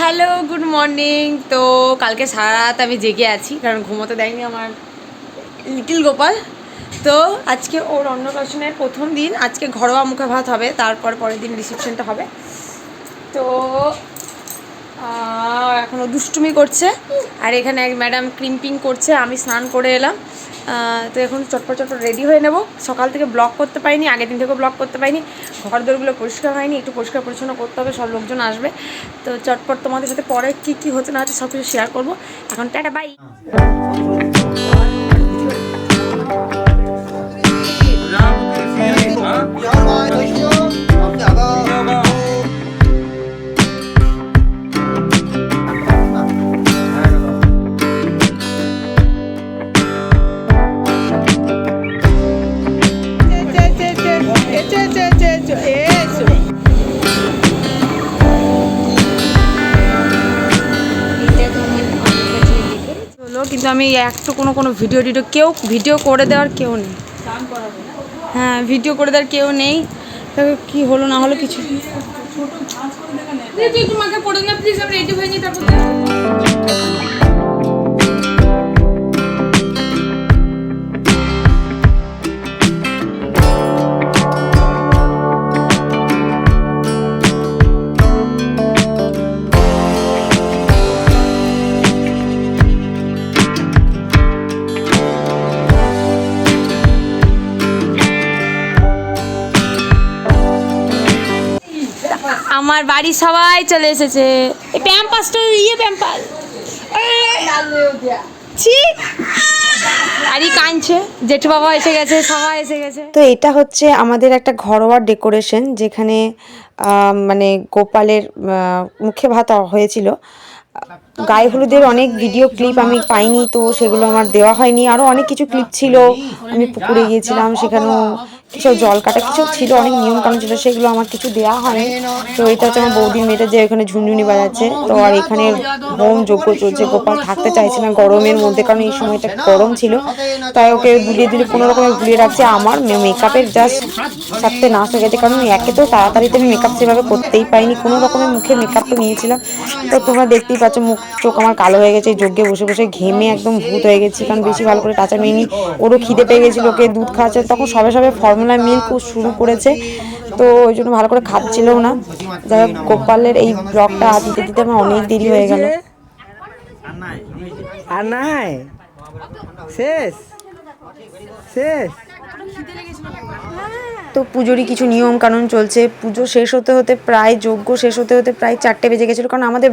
Hello, good morning. তো কালকে সারা রাত আমি জেগে আছি, কারণ ঘুমোতে দেয়নি আমার লিটিল গোপাল। তো আজকে ওর অন্নপ্রাশনের প্রথম দিন, আজকে ঘরোয়া মুখে ভাত হবে, তারপর পরের দিন রিসেপশনটা হবে। তো এখনও দুষ্টুমি করছে, আর এখানে এক ম্যাডাম ক্রিম্পিং করছে। আমি স্নান করে এলাম, তো এখন চটপট রেডি হয়ে নেব। সকাল থেকে ব্লগ করতে পারিনি, আগের দিন থেকেও ব্লগ করতে পারিনি, ঘর দোরগুলো পরিষ্কার হয়নি, একটু পরিষ্কার পরিচ্ছন্ন করতে হবে, সব লোকজন আসবে। তো চটপট তোমাদের সাথে পরে কী কী হচ্ছে না হচ্ছে সব কিছু শেয়ার করবো। এখন টাটা, বাই। কিন্তু আমি একটু কোনো ভিডিও ভিডিও করে দেওয়ার কেউ নেই। হ্যাঁ, ভিডিও করে দেওয়ার কেউ নেই। তবে কী হলো না হলো কিছু। তোমাকে করে না প্লিজ, আমি রেডি হয়ে নি তারপর। আমার বাড়ি সবাই চলে এসেছে। এই প্যাম্পাসটা প্যাম্পাস আরই কাঁদছে, জেঠু বাবা এসে গেছে, সবাই এসে গেছে। তো এটা হচ্ছে আমাদের একটা ঘরোয়া ডেকোরেশন, যেখানে মানে গোপালের মুখে ভাত হয়েছিল। গায়ে হলুদের অনেক ভিডিও ক্লিপ আমি পাইনি, তো সেগুলো আমার দেওয়া হয়নি। আরও অনেক কিছু ক্লিপ ছিল, আমি পুকুরে গিয়েছিলাম, সেখানেও কিছু জল কাটা কিছু ছিল, অনেক নিয়ম কানুন ছিল, সেগুলো আমার কিছু দেওয়া হয়নি। তো এটা হচ্ছে আমার বৌদির মেয়েটা, যে এখানে ঝুনঝুনি বাজাচ্ছে। তো আর এখানে হোম যজ্ঞ চলছে। গোপাল থাকতে চাইছে না গরমের মধ্যে, কারণ এই সময়টা গরম ছিল, তাই ওকে দুলিয়ে কোনো রকমের ঘুরিয়ে রাখছে। আমার মেকআপের জাস্ট সাথে নাশ হয়ে গেছে, কারণ একে তো তাড়াতাড়িতে আমি মেকআপ সেভাবে করতেই পারিনি, কোনো রকমের মুখে মেকআপ তো নিয়েছিলাম। তো তোমরা দেখতেই পাচ্ছ মুখ চোখ আমার কালো হয়ে গেছে, যজ্ঞে বসে বসে ঘেমে একদম ভূত হয়ে গেছি, কারণ বেশি ভালো করে টাচা মেয়েনি। ওরও খিদে পেয়ে গেছিলো, ওকে দুধ খাওয়াচ্ছে, তখন সবে ফর্মুলা মিল্ক শুরু করেছে, তো ওই জন্য ভালো করে খাচ্ছিলও না। যাই হোক, গোপালের এই ব্লগটা দিতে দিতে আমার অনেক দেরি হয়ে গেল। তো পুজোরই কিছু নিয়ম কানুন চলছে। পুজো শেষ হতে হতে প্রায়, যজ্ঞ শেষ হতে হতে প্রায় 4টে বেজে গেছিলো, কারণ আমাদের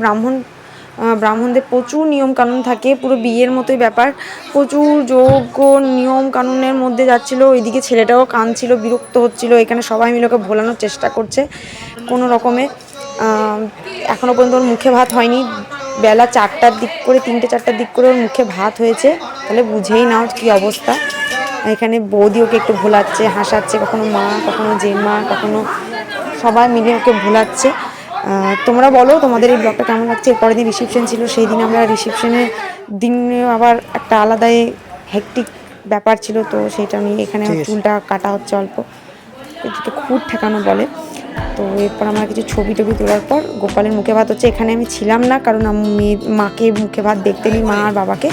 ব্রাহ্মণদের প্রচুর নিয়ম কানুন থাকে, পুরো বিয়ের মতোই ব্যাপার, প্রচুর যজ্ঞ নিয়ম কানুনের মধ্যে যাচ্ছিলো। ওইদিকে ছেলেটাও কাঁদছিল, বিরক্ত হচ্ছিল। এখানে সবাই মিলে ওকে ভোলানোর চেষ্টা করছে কোনো রকমে। এখনও পর্যন্ত ওর মুখে ভাত হয়নি। বেলা 4টার দিক করে, 3টে-4টার দিক করে ওর মুখে ভাত হয়েছে, তাহলে বুঝেই নাও কী অবস্থা। এখানে বৌদি ওকে একটু ভোলাচ্ছে, হাসাচ্ছে, কখনো মা, কখনো জেমা, কখনো সবাই মিলে ওকে ভোলাচ্ছে। তোমরা বলো তোমাদের এই ব্লগটা কেমন লাগছে। এরপরের দিন রিসেপশন ছিল, সেই দিন আমরা রিসেপশনের দিনে আবার একটা আলাদাই হেক্টিক ব্যাপার ছিল, তো সেটা নিয়ে এখানে চুলটা কাটা হচ্ছে অল্প, এটাকে খুঁট ঠেকানো বলে। তো এরপর আমরা কিছু ছবি টবি তোলার পর গোপালের মুখে ভাত হচ্ছে। এখানে আমি ছিলাম না, কারণ আমি মাকে মুখে ভাত দেখতে নিই, মা আর বাবাকে।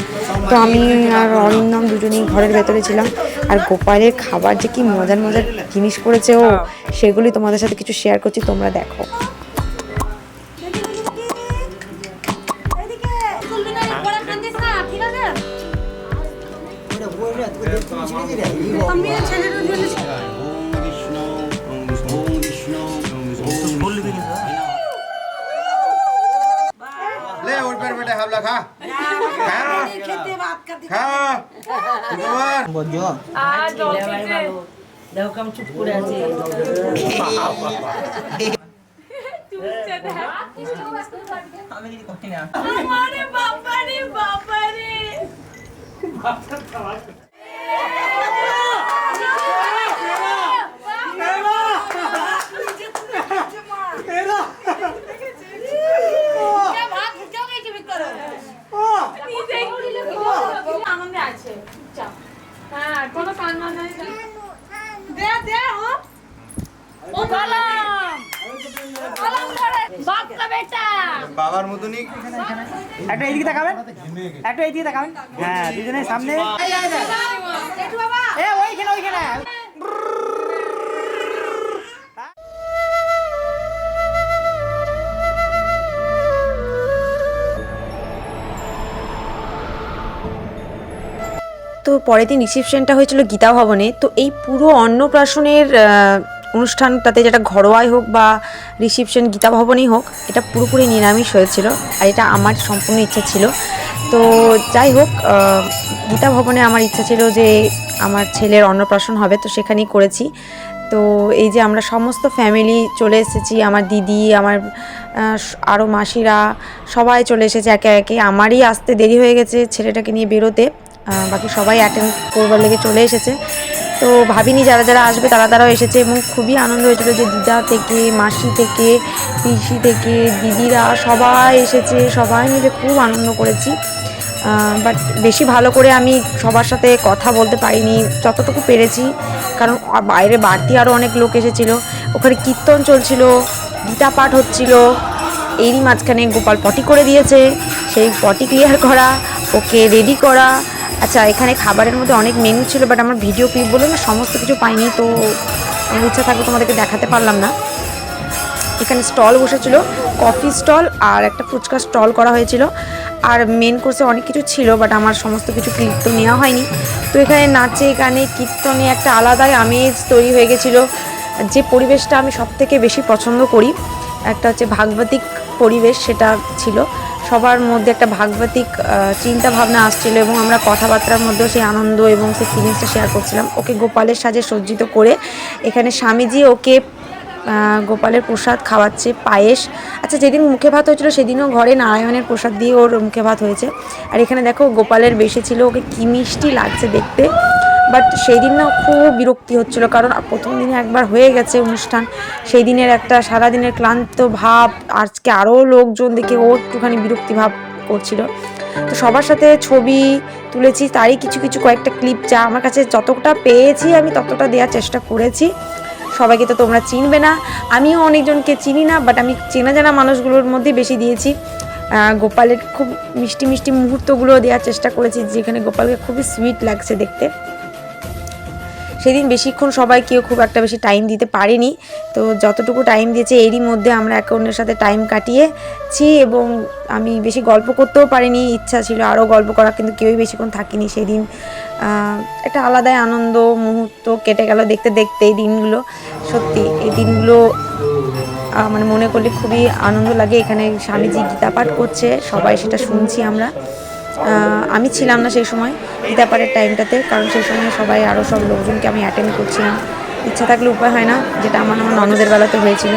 তো আমি আর অরিন্দম দুজনেই ঘরের ভেতরে ছিলাম। আর গোপালের খাবার যে কি মজার মজার জিনিস করেছে ও, সেগুলি তোমাদের সাথে কিছু শেয়ার করছি, তোমরা দেখো। চুপ করে আছে। আনন্দে আছে, হ্যাঁ, কোনো কান্না নাই। দে ও সালাম সালাম ধরে বাবার মতনই একটা এইদিকে তাকাবেন, একটা এইদিকে তাকাবেন। হ্যাঁ, দুজনের সামনে। এ ওইখানে ওইখানে। তো পরের দিন রিসেপশনটা হয়েছিল গীতা ভবনে। তো এই পুরো অন্নপ্রাশনের অনুষ্ঠানটাতে, যেটা ঘরোয়াই হোক বা রিসেপশন গীতা ভবনেই হোক, এটা পুরোপুরি নিরামিষ হয়েছিল। আর এটা আমার সম্পূর্ণ ইচ্ছা ছিল। তো যাই হোক, গীতা ভবনে আমার ইচ্ছা ছিল যে আমার ছেলের অন্নপ্রাশন হবে, তো সেখানেই করেছি। তো এই যে আমরা সমস্ত ফ্যামিলি চলে এসেছি, আমার দিদি, আমার আরও মাসিরা সবাই চলে এসেছে একে একে। আমারই আসতে দেরি হয়ে গেছে ছেলেটাকে নিয়ে বেরোতে, বাকি সবাই অ্যাটেন্ড করবার লেগে চলে এসেছে। তো ভাবিনি যারা যারা আসবে তারাও এসেছে এবং খুবই আনন্দ হয়েছিল যে দিদা থেকে, মাসি থেকে, পিসি থেকে, দিদিরা সবাই এসেছে, সবাই মিলে খুব আনন্দ করেছি। বাট বেশি ভালো করে আমি সবার সাথে কথা বলতে পারিনি, যতটুকু পেরেছি, কারণ বাইরে বাড়তি আরও অনেক লোক এসেছিলো। ওখানে কীর্তন চলছিল, গীতা পাঠ হচ্ছিল, এরই মাঝখানে গোপাল পটি করে দিয়েছে, সেই পটি ক্লিয়ার করা, ওকে রেডি করা। আচ্ছা, এখানে খাবারের মধ্যে অনেক মেনু ছিল, বাট আমার ভিডিও ক্লিপ বলে না সমস্ত কিছু পাইনি, তো আমার ইচ্ছা থাকলে তোমাদেরকে দেখাতে পারলাম না। এখানে স্টল বসেছিল, কফি স্টল আর একটা ফুচকা স্টল করা হয়েছিল। আর মেন কোর্সে অনেক কিছু ছিল, বাট আমার সমস্ত কিছু ক্লিপ তো নেওয়া হয়নি। তো এখানে নাচে গানে কীর্তনে একটা আলাদাই আমেজ তৈরি হয়ে গেছিলো। যে পরিবেশটা আমি সবথেকে বেশি পছন্দ করি, একটা হচ্ছে ভাগবতিক পরিবেশ, সেটা ছিল। সবার মধ্যে একটা ভাগবতিক চিন্তা ভাবনা আসছিল এবং আমরা কথাবার্তার মধ্যেও সেই আনন্দ এবং সেই ফিলিংসটা শেয়ার করছিলাম। ওকে গোপালের সাজে সজ্জিত করে এখানে স্বামীজি ওকে গোপালের প্রসাদ খাওয়াচ্ছে, পায়েস। আচ্ছা, যেদিন মুখে ভাত হয়েছিল সেদিনও ঘরে নারায়ণের প্রসাদ দিয়ে ওর মুখে ভাত হয়েছে। আর এখানে দেখো গোপালের বেশে ছিল, ওকে কী মিষ্টি লাগছে দেখতে। বাট সেই দিন না খুব বিরক্তি হচ্ছিলো, কারণ প্রথম দিনে একবার হয়ে গেছে অনুষ্ঠান, সেই দিনের একটা সারাদিনের ক্লান্ত ভাব, আজকে আরও লোকজন দেখে ও একটুখানি বিরক্তি ভাব করছিল। তো সবার সাথে ছবি তুলেছি, তারই কিছু কিছু কয়েকটা ক্লিপ যা আমার কাছে যতটা পেয়েছি আমি ততটা দেওয়ার চেষ্টা করেছি। সবাইকে তো তোমরা চিনবে না, আমিও অনেকজনকে চিনি না, বাট আমি চেনা জানা মানুষগুলোর মধ্যে বেশি দিয়েছি। গোপালের খুব মিষ্টি মিষ্টি মুহূর্তগুলো দেওয়ার চেষ্টা করেছি, যেখানে গোপালকে খুবই সুইট লাগছে দেখতে। সেদিন বেশিক্ষণ সবাই কেউ খুব একটা বেশি টাইম দিতে পারেনি, তো যতটুকু টাইম দিয়েছে এরই মধ্যে আমরা একে অন্যের সাথে টাইম কাটিয়েছি। এবং আমি বেশি গল্প করতেও পারিনি, ইচ্ছা ছিল আরও গল্প করা, কিন্তু কেউই বেশিক্ষণ থাকিনি সেদিন। একটা আলাদাই আনন্দ মুহূর্ত কেটে গেল দেখতে দেখতে এই দিনগুলো। সত্যি এই দিনগুলো মানে মনে করলে খুবই আনন্দ লাগে। এখানে স্বামীজি গীতা পাঠ করছে, সবাই সেটা শুনছি আমরা। আমি ছিলাম না সেই সময় গীতা পাঠের টাইমটাতে, কারণ সেই সময় সবাই আরও সব লোকজনকে আমি অ্যাটেন্ড করছিলাম। ইচ্ছা থাকলে উপায় হয় না, যেটা আমার ননদের বেলাতে হয়েছিল।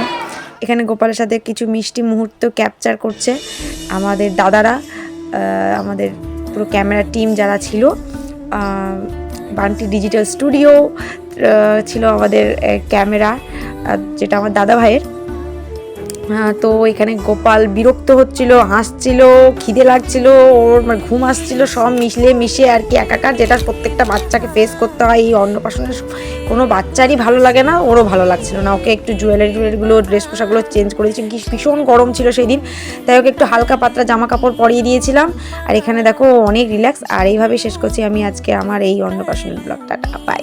এখানে গোপালের সাথে কিছু মিষ্টি মুহূর্ত ক্যাপচার করছে আমাদের দাদারা, আমাদের পুরো ক্যামেরা টিম যারা ছিল। বান্টি ডিজিটাল স্টুডিও ছিল আমাদের ক্যামেরা, যেটা আমার দাদা ভাইয়ের। তো এখানে গোপাল বিরক্ত হচ্ছিল, হাসছিল, খিদে লাগছিল, ওর ঘুম আসছিল, সব মিশিয়ে আর কি একাকার, যেটা প্রত্যেকটা বাচ্চাকে ফেস করতে হয় এই অন্নপ্রাশনের। কোনো বাচ্চারই ভালো লাগে না, ওরও ভালো লাগছিল না। ওকে একটু জুয়েলারিগুলো, ড্রেস পোশাকগুলো চেঞ্জ করে দিয়েছি, কি ভীষণ গরম ছিল সেই দিন, তাই ওকে একটু হালকা পাতলা জামা কাপড় পরিয়ে দিয়েছিলাম। আর এখানে দেখো অনেক রিল্যাক্স। আর এইভাবেই শেষ করছি আমি আজকে আমার এই অন্নপ্রাশনের ব্লগটা। বাই।